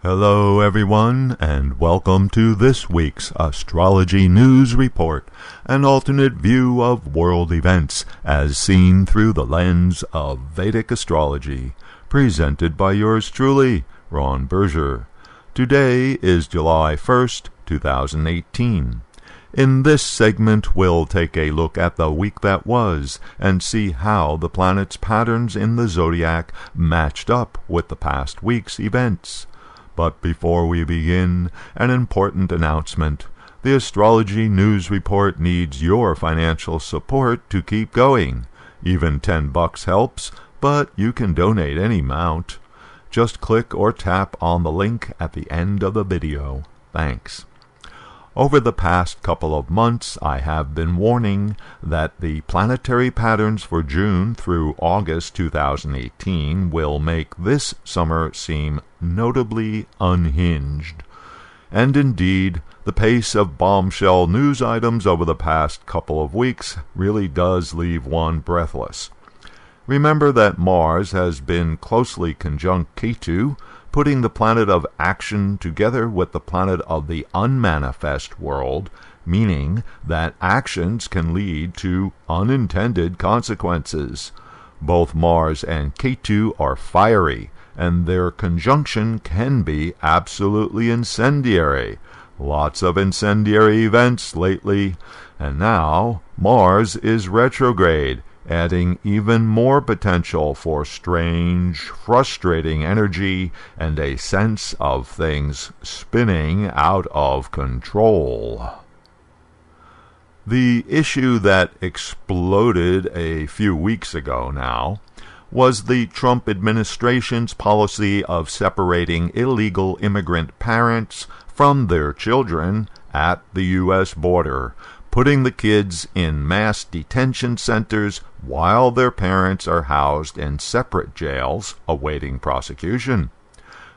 Hello everyone, and welcome to this week's Astrology News Report, an alternate view of world events as seen through the lens of Vedic astrology, presented by yours truly, Ron Berger. Today is July 1st, 2018. In this segment, we'll take a look at the week that was and see how the planets' patterns in the zodiac matched up with the past week's events. But before we begin, an important announcement. The Astrology News Report needs your financial support to keep going. Even $10 helps, but you can donate any amount. Just click or tap on the link at the end of the video. Thanks. Over the past couple of months, I have been warning that the planetary patterns for June through August 2018 will make this summer seem notably unhinged. And indeed, the pace of bombshell news items over the past couple of weeks really does leave one breathless. Remember that Mars has been closely conjunct Ketu, putting the planet of action together with the planet of the unmanifest world, meaning that actions can lead to unintended consequences. Both Mars and Ketu are fiery, and their conjunction can be absolutely incendiary. Lots of incendiary events lately, and now Mars is retrograde, adding even more potential for strange, frustrating energy and a sense of things spinning out of control. The issue that exploded a few weeks ago now was the Trump administration's policy of separating illegal immigrant parents from their children at the U.S. border, putting the kids in mass detention centers while their parents are housed in separate jails awaiting prosecution.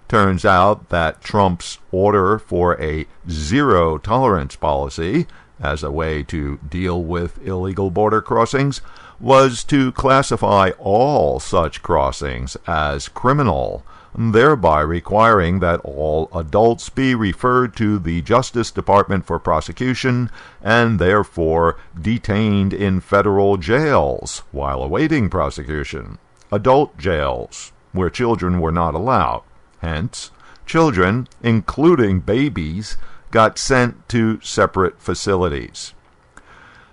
Turns out that Trump's order for a zero-tolerance policy, as a way to deal with illegal border crossings, was to classify all such crossings as criminal, thereby requiring that all adults be referred to the Justice Department for prosecution and therefore detained in federal jails while awaiting prosecution. Adult jails, where children were not allowed. Hence, children, including babies, got sent to separate facilities.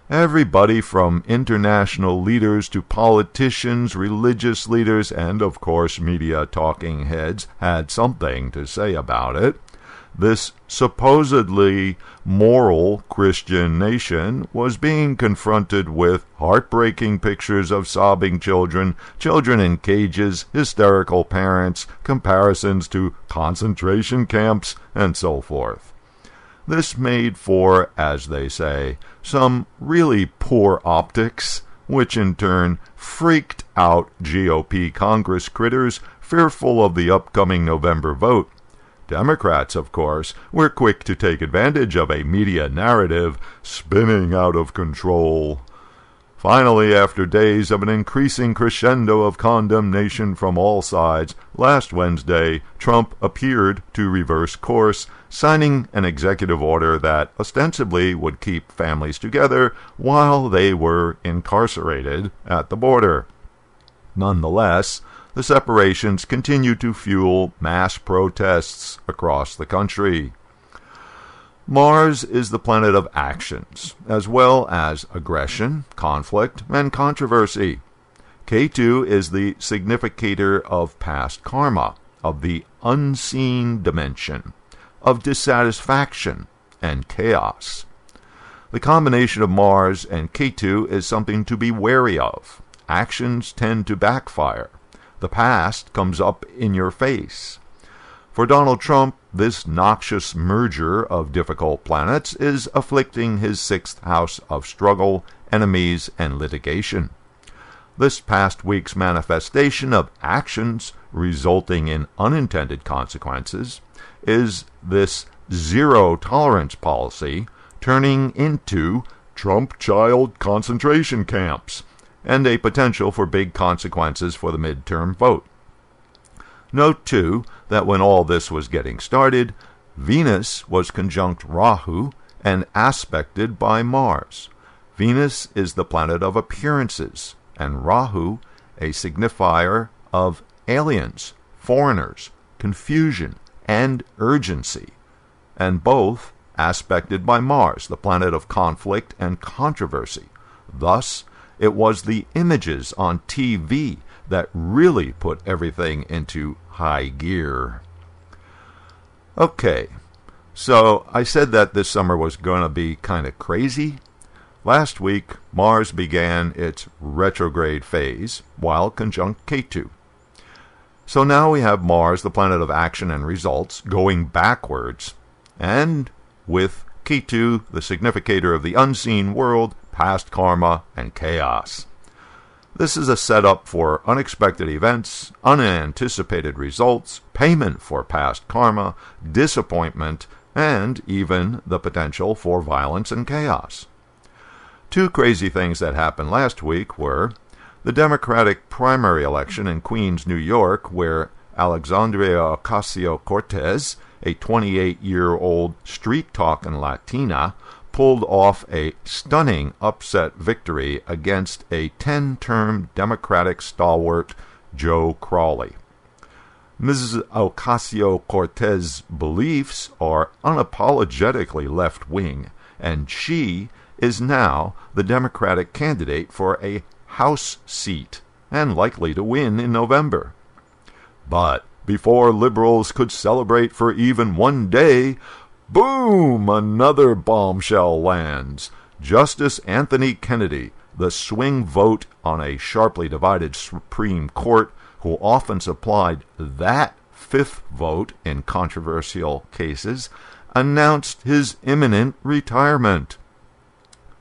Everybody from international leaders to politicians, religious leaders, and of course media talking heads had something to say about it. This supposedly moral Christian nation was being confronted with heartbreaking pictures of sobbing children, children in cages, hysterical parents, comparisons to concentration camps, and so forth. This made for, as they say, some really poor optics, which in turn freaked out GOP Congress critters fearful of the upcoming November vote. Democrats, of course, were quick to take advantage of a media narrative spinning out of control. Finally, after days of an increasing crescendo of condemnation from all sides, last Wednesday, Trump appeared to reverse course, signing an executive order that ostensibly would keep families together while they were incarcerated at the border. Nonetheless, the separations continue to fuel mass protests across the country. Mars is the planet of actions, as well as aggression, conflict, and controversy. Ketu is the significator of past karma, of the unseen dimension, of dissatisfaction and chaos. The combination of Mars and Ketu is something to be wary of. Actions tend to backfire. The past comes up in your face. For Donald Trump, this noxious merger of difficult planets is afflicting his sixth house of struggle, enemies, and litigation. This past week's manifestation of actions resulting in unintended consequences is this zero-tolerance policy turning into Trump child concentration camps and a potential for big consequences for the midterm vote. Note, too, that when all this was getting started, Venus was conjunct Rahu and aspected by Mars. Venus is the planet of appearances, and Rahu a signifier of aliens, foreigners, confusion, and urgency, and both aspected by Mars, the planet of conflict and controversy. Thus, it was the images on TV that really put everything into high gear. Okay, so I said that this summer was going to be kind of crazy. Last week, Mars began its retrograde phase while conjunct Ketu. So now we have Mars, the planet of action and results, going backwards, and with Ketu, the significator of the unseen world, past karma, and chaos. This is a setup for unexpected events, unanticipated results, payment for past karma, disappointment, and even the potential for violence and chaos. Two crazy things that happened last week were the Democratic primary election in Queens, New York, where Alexandria Ocasio-Cortez, a 28-year-old street-talking Latina, pulled off a stunning upset victory against a 10-term Democratic stalwart, Joe Crowley. Mrs. Ocasio-Cortez's beliefs are unapologetically left-wing, and she is now the Democratic candidate for a House seat, and likely to win in November. But before liberals could celebrate for even one day, boom! Another bombshell lands. Justice Anthony Kennedy, the swing vote on a sharply divided Supreme Court, who often supplied that fifth vote in controversial cases, announced his imminent retirement.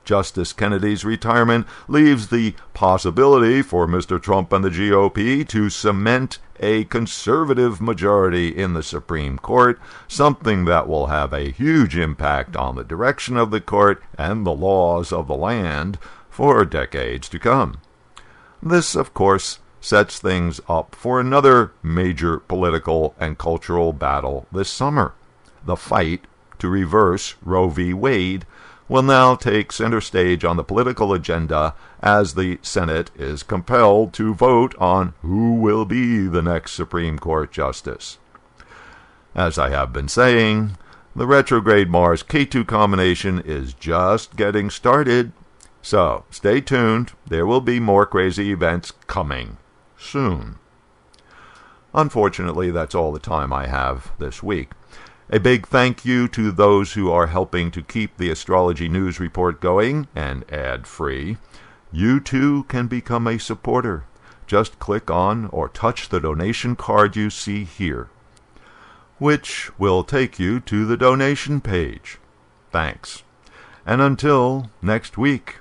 Justice Kennedy's retirement leaves the possibility for Mr. Trump and the GOP to cement a conservative majority in the Supreme Court, something that will have a huge impact on the direction of the court and the laws of the land for decades to come. This, of course, sets things up for another major political and cultural battle this summer. The fight to reverse Roe v. Wade will now take center stage on the political agenda as the Senate is compelled to vote on who will be the next Supreme Court justice. As I have been saying, the retrograde Mars-Ketu combination is just getting started, so stay tuned. There will be more crazy events coming soon. Unfortunately, that's all the time I have this week. A big thank you to those who are helping to keep the Astrology News Report going and ad-free. You too can become a supporter. Just click on or touch the donation card you see here, which will take you to the donation page. Thanks. And until next week.